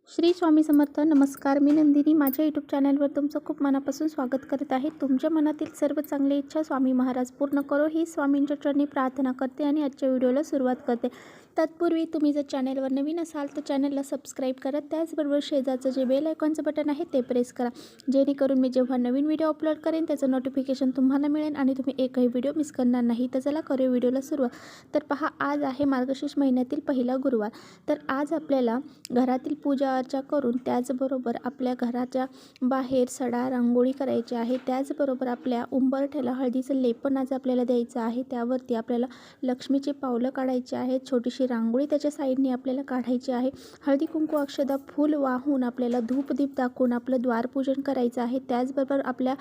श्री स्वामी समर्थ. नमस्कार, मी नंदिनी. माझ्या यूट्यूब चॅनलवर तुमचं खूप मनापासून स्वागत करत आहे. तुमच्या मनातील सर्व चांगली इच्छा स्वामी महाराज पूर्ण करो ही स्वामींच्या चरणी प्रार्थना करते आणि आजच्या व्हिडिओला सुरुवात करते. तत्पूर्वी तुम्ही जर चॅनलवर नवीन असाल तर चॅनलला सबस्क्राईब करा. त्याचबरोबर शेजारचं जे बेल आयकॉनचं बटन आहे ते प्रेस करा, जेणेकरून मी जेव्हा नवीन व्हिडिओ अपलोड करेन त्याचं नोटिफिकेशन तुम्हाला मिळेल आणि तुम्ही एकही व्हिडिओ मिस करणार नाही. तर चला करूया व्हिडिओला सुरुवात. तर पहा, आज आहे मार्गशीर्ष महिन्यातील पहिला गुरुवार. तर आज आपल्याला घरातील पूजा अर्चा करून त्याचबरोबर आपल्या घराच्या बाहेर सडा रांगोळी करायची आहे. त्याचबरोबर आपल्या उंबरठ्याला हळदीचं लेपन आज आपल्याला द्यायचं आहे. त्यावरती आपल्याला लक्ष्मीची पावलं काढायची आहेत. छोटीशी रांगोळी त्याच्या साईडने आपल्याला काढायची आहे. हळदी कुंकू अक्षदा फूल वाहून आपल्याला धूपदीप दाखवून आपलं द्वारपूजन करायचं आहे. त्याचबरोबर आपल्या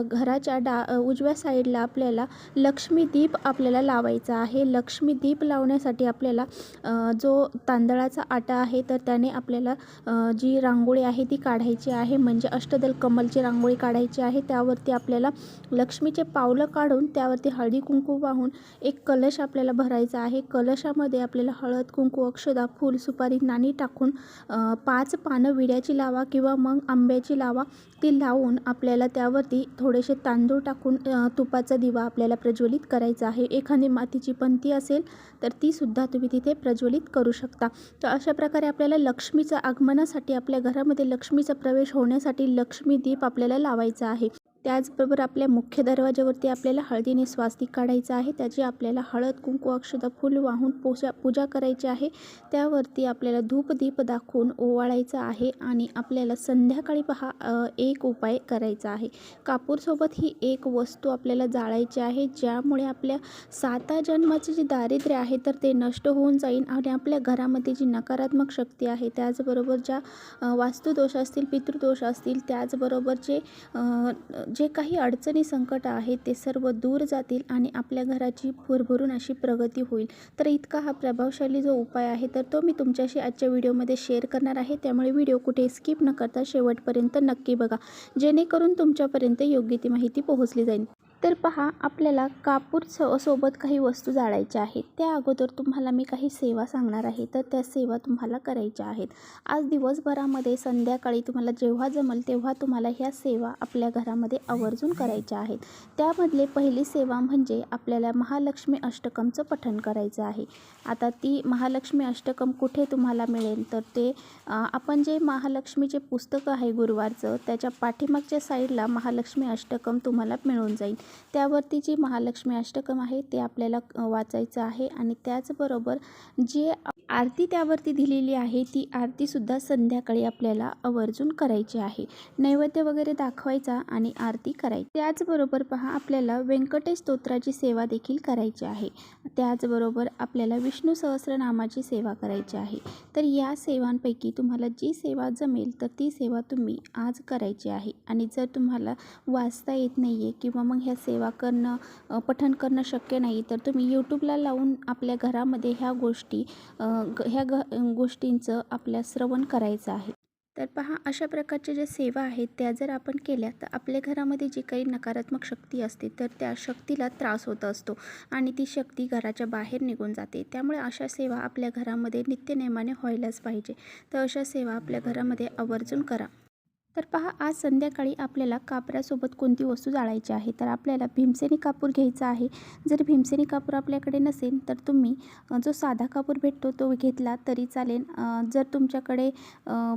घराच्या उजव्या साईडला आपल्याला लक्ष्मी दीप आपल्याला लावायचा आहे. लक्ष्मी दीप लावण्यासाठी आपल्याला जो तांदळाचा आटा आहे तर त्याने आपल्याला जी रांगोळी आहे ती काढायची आहे, म्हणजे अष्टदल कमलची रांगोळी काढायची आहे. त्यावरती आपल्याला लक्ष्मीचे पावलं काढून त्यावरती हळदी कुंकू वाहून एक कलश आपल्याला भरायचा आहे. कलशामध्ये आपल्याला हळद कुंकू अक्षदा फूल सुपारी नाणी टाकून 5 पानं विड्याची लावा किंवा मग आंब्याची लावा ती लावून आपल्याला त्यावरती थोडेसे तांदूळ टाकून तुपाचा दिवा आपल्याला प्रज्वलित करायचा आहे. एखादी मातीची पंती असेल तर ती सुद्धा तुम्ही तिथे प्रज्वलित करू शकता. तर अशा प्रकारे आपल्याला लक्ष्मीचं आगमनासाठी, आपल्या घरामध्ये लक्ष्मीचा प्रवेश होण्यासाठी लक्ष्मी दीप आपल्याला लावायचा आहे. त्याचबरोबर आपल्या मुख्य दरवाजावरती आपल्याला हळदीने स्वास्तिक काढायचं आहे. त्याची आपल्याला हळद कुंकू अक्षदा फूल वाहून पूजा करायची आहे. त्यावरती आपल्याला धूप दीप दाखवून ओवाळायचं आहे आणि आपल्याला संध्याकाळी पहा एक उपाय करायचा आहे. कापूरसोबत ही एक वस्तू आपल्याला जाळायची आहे, ज्यामुळे आपल्या 7 जन्माचे जे दारिद्र्य आहे तर ते नष्ट होऊन जाईल आणि आपल्या घरामध्ये जी नकारात्मक शक्ती आहे, त्याचबरोबर ज्या वास्तुदोष असतील, पितृदोष असतील, त्याचबरोबर जे काही अडचणी संकट आहेत ते सर्व दूर जातील आणि आपल्या घराची भरभरून अशी प्रगती होईल. तर इतका हा प्रभावशाली जो उपाय आहे तर तो मी तुमच्याशी आजच्या व्हिडिओमध्ये शेअर करणार आहे. त्यामुळे व्हिडिओ कुठे स्किप न करता शेवटपर्यंत नक्की बघा, जेणेकरून तुमच्यापर्यंत योग्य ती माहिती पोहोचली जाईल. तर पहा, आपल्याला कापूर सोबत काही वस्तू जाळायच्या आहेत. त्या अगोदर तुम्हाला मी काही सेवा सांगणार आहे, तर त्या सेवा तुम्हाला करायच्या आहेत. आज दिवसभरामध्ये संध्याकाळी तुम्हाला जेव्हा जमेल तेव्हा तुम्हाला ह्या सेवा आपल्या घरामध्ये आवर्जून करायच्या आहेत. त्यामधले पहिली सेवा म्हणजे आपल्याला महालक्ष्मी अष्टकमचं पठण करायचं आहे. आता ती महालक्ष्मी अष्टकम कुठे तुम्हाला मिळेल तर ते आपण जे महालक्ष्मीचे पुस्तक आहे गुरुवारचं, त्याच्या पाठीमागच्या साईडला महालक्ष्मी अष्टकम तुम्हाला मिळून जाईल. त्यावरती जी महालक्ष्मी अष्टकम आहे ते आपल्याला वाचायचं आहे आणि त्याचबरोबर जे आरती त्यावरती दिलेली आहे ती आरतीसुद्धा संध्याकाळी आपल्याला आवर्जून करायची आहे. नैवेद्य वगैरे दाखवायचा आणि आरती करायची. त्याचबरोबर पहा, आपल्याला व्यंकटेश स्तोत्राची सेवा देखील करायची आहे. त्याचबरोबर आपल्याला विष्णू सहस्रनामाची सेवा करायची आहे. तर या सेवांपैकी तुम्हाला जी सेवा जमेल तर ती सेवा तुम्ही आज करायची आहे. आणि जर तुम्हाला वाचता येत नाही आहे किंवा मग ह्या सेवा करणं पठण करणं शक्य नाही तर तुम्ही यूट्यूबला लावून आपल्या घरामध्ये ह्या गोष्टींचं आपल्या श्रवण करायचं आहे. तर पहा, अशा प्रकारच्या ज्या सेवा आहेत त्या जर आपण केल्या तर आपल्या घरामध्ये जी काही नकारात्मक शक्ती असते तर त्या शक्तीला त्रास होत असतो आणि ती शक्ती घराच्या बाहेर निघून जाते. त्यामुळे अशा सेवा आपल्या घरामध्ये नित्यनेमाने व्हायलाच पाहिजे. तर अशा सेवा आपल्या घरामध्ये आवर्जून करा. तर पहा, आज संध्याकाळी आपल्याला कापरासोबत कोणती वस्तू जाळायची आहे तर आपल्याला भीमसेनी कापूर घ्यायचा आहे. जर भीमसेनी कापूर आपल्याकडे नसेल तर तुम्ही जो साधा कापूर भेटतो तो घेतला तरी चालेल. जर तुमच्याकडे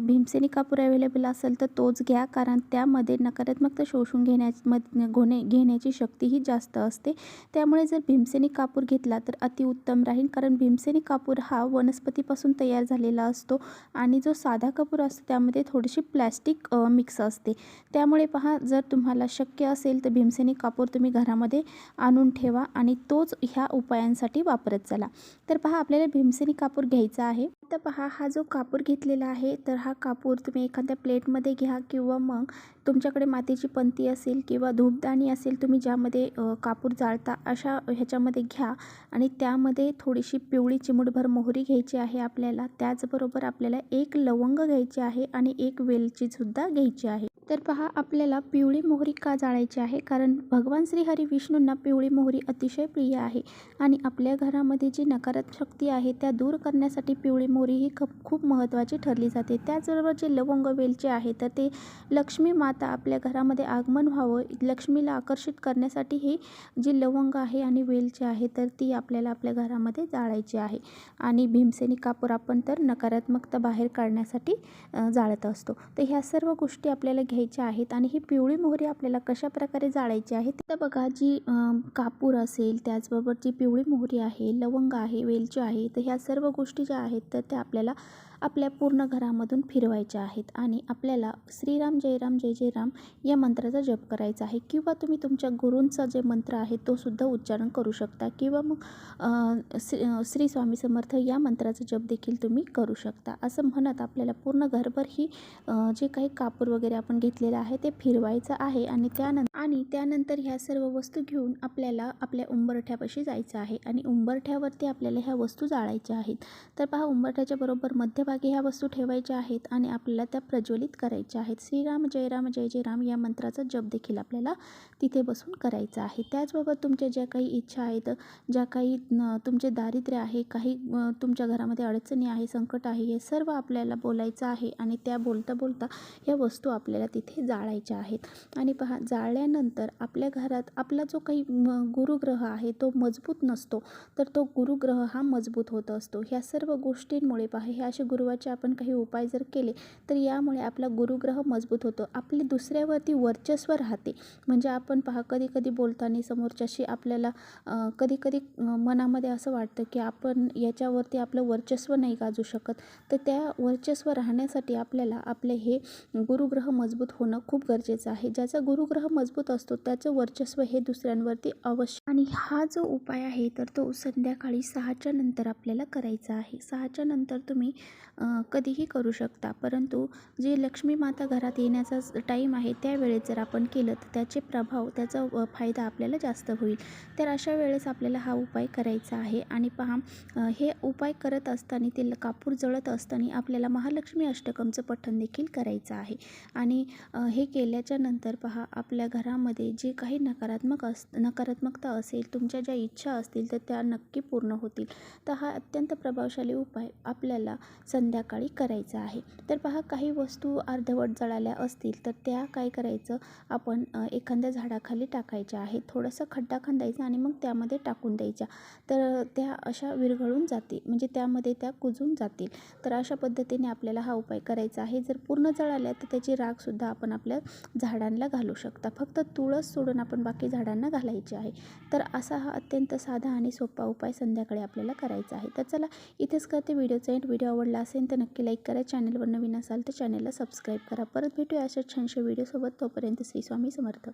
भीमसेनी कापूर अवेलेबल असेल तर तोच घ्या, कारण त्यामध्ये नकारात्मकता शोषून घेण्याची शक्तीही जास्त असते. त्यामुळे जर भीमसेनी कापूर घेतला तर अतिउत्तम राहील, कारण भीमसेनी कापूर हा वनस्पतीपासून तयार झालेला असतो आणि जो साधा कापूर असतो त्यामध्ये थोडीशी प्लॅस्टिक मिक्स असते. त्यामुळे पहा, जर तुम्हाला शक्य असेल तर भीमसेनी कापूर तुम्ही घरामध्ये आणून ठेवा आणि तोच ह्या उपायांसाठी वापरत चला. तर पहा, आपल्याला भीमसेनी कापूर घ्यायचा आहे. तर पहा, हा जो कापूर घेतलेला आहे तर हा कापूर तुम्ही एखाद्या प्लेटमध्ये घ्या किंवा मग तुमच्याकडे मातीची पंती असेल किंवा धूपदाणी असेल, तुम्ही ज्यामध्ये कापूर जाळता अशा ह्याच्यामध्ये घ्या आणि त्यामध्ये थोडीशी पिवळी चिमूटभर मोहरी घ्यायची आहे आपल्याला. त्याचबरोबर आपल्याला 1 लवंग घ्यायची आहे आणि 1 वेलचीसुद्धा घ्यायची आहे. तर पहा, आपल्याला पिवळी मोहरी का जाळायची आहे, कारण भगवान श्री हरी विष्णूंना पिवळी मोहरी अतिशय प्रिय आहे आणि आपल्या घरामध्ये जी नकारात्मक शक्ती आहे त्या दूर करण्यासाठी पिवळी मोहरी ही खूप महत्त्वाची ठरली जाते. त्याचबरोबर जे लवंग वेलचे आहे तर ते लक्ष्मी माता आपल्या घरामध्ये आगमन व्हावं, लक्ष्मीला आकर्षित करण्यासाठी ही जी लवंग आहे आणि वेलची आहे तर ती आपल्याला आपल्या घरामध्ये जाळायची आहे. आणि भीमसेनी कापूर आपण तर नकारात्मकता बाहेर काढण्यासाठी जाळत असतो. तर ह्या सर्व गोष्टी आपल्याला घ्यायच्या आहेत आणि ही पिवळी मोहरी आपल्याला कशा प्रकारे जाळायची आहे तर बघा, जी कापूर असेल, त्याचबरोबर जी पिवळी मोहरी आहे, लवंग आहे, वेलची आहे, तर ह्या सर्व गोष्टी ज्या आहेत तर त्या आपल्याला आपल्या पूर्ण घरामधून फिरवायच्या आहेत आणि आपल्याला श्रीराम जय राम जय जय राम या मंत्राचा जप करायचा आहे किंवा तुम्ही तुमच्या गुरूंचा जे मंत्र आहे तो सुद्धा उच्चारण करू शकता किंवा मग श्री स्वामी समर्थ या मंत्राचा जप देखील तुम्ही करू शकता. असं म्हणत आपल्याला पूर्ण घरभर ही जे काही कापूर वगैरे आपण घेतलेलं आहे ते फिरवायचं आहे आणि त्यानंतर ह्या सर्व वस्तू घेऊन आपल्याला आपल्या उंबरठ्यापाशी जायचं आहे आणि उंबरठ्यावरती आपल्याला ह्या वस्तू जाळायच्या आहेत. तर पहा, उंबरठ्याच्या बरोबर मध्यभागी ह्या वस्तू ठेवायच्या आहेत आणि आपल्याला त्या प्रज्वलित करायच्या आहेत. श्रीराम जय जय राम या मंत्राचा जप देखील आपल्याला तिथे बसून करायचा आहे. त्याचबरोबर तुमच्या ज्या काही इच्छा आहेत, ज्या काही तुमचे दारिद्र्य आहे, काही तुमच्या घरामध्ये अडचणी आहे, संकट आहे, हे सर्व आपल्याला बोलायचं आहे आणि त्या बोलता बोलता या वस्तू आपल्याला तिथे जाळायच्या आहेत. आणि पहा, जाळल्यानंतर आपल्या घरात आपला जो काही गुरुग्रह आहे तो मजबूत नसतो, तर तो गुरुग्रह हा मजबूत होत असतो. ह्या सर्व गोष्टींमुळे पहा, हे असे गुरुवाचे आपण काही उपाय जर केले तर यामुळे आपला गुरुग्रह मजबूत होतो, आपली दुसऱ्यावरती वर्चस्व राहते. म्हणजे आपण पहा, कधी कधी बोलताना समोरच्याशी आपल्याला कधी कधी मनामध्ये असं वाटतं की आपण याच्यावरती आपलं वर्चस्व नाही गाजू शकत. तर त्या वर्चस्व राहण्यासाठी आपल्याला आपले हे गुरुग्रह मजबूत होणं खूप गरजेचं आहे. ज्याचा गुरुग्रह मजबूत असतो त्याचं वर्चस्व हे दुसऱ्यांवरती अवश्य. आणि हा जो उपाय आहे तर तो संध्याकाळी 6च्या नंतर आपल्याला करायचा आहे. 6च्या नंतर तुम्ही कधीही करू शकता, परंतु जे लक्ष्मी माता घरात येण्याचा टाईम आहे त्यावेळेस जर आपण केलं तर त्याचे प्रभाव, त्याचा फायदा आपल्याला जास्त होईल. तर अशा वेळेस आपल्याला हा उपाय करायचा आहे. आणि पहा, हे उपाय करत असताना, ते कापूर जळत असताना आपल्याला महालक्ष्मी अष्टकमचं पठण देखील करायचं आहे. आणि हे केल्याच्या नंतर पहा, आपल्या घरामध्ये जे काही नकारात्मकता असेल, तुमच्या ज्या इच्छा असतील तर त्या नक्की पूर्ण होतील. तर हा अत्यंत प्रभावशाली उपाय आपल्याला संध्याकाळी करायचा आहे. तर पहा, काही वस्तू अर्धवट जळाल्या असतील तर त्या काय करायचं, आपण एखाद्या झाडाखाली टाकायच्या आहेत. थोडंसं खड्डा खंदायचा आणि मग त्यामध्ये टाकून द्यायच्या, तर त्या अशा विरघळून जातील, म्हणजे त्यामध्ये त्या कुजून जातील. तर अशा पद्धतीने आपल्याला हा उपाय करायचा आहे. जर पूर्ण जळाल्या तर त्याची राखसुद्धा आपण आपल्या झाडांना घालू शकता. फक्त तुळस सोडून आपण बाकी झाडांना घालायची आहे. तर असा हा अत्यंत साधा आणि सोपा उपाय संध्याकाळी आपल्याला करायचा आहे. तर चला, इथेच करते व्हिडिओचा एंड. व्हिडिओ आवडला असेल तर नक्की लाईक करा. चॅनलवर नवीन असाल तर चॅनलला सबस्क्राईब करा. परत भेटूया अशा छानशा व्हिडिओसोबत. तोपर्यंत श्री स्वामी समर्थ.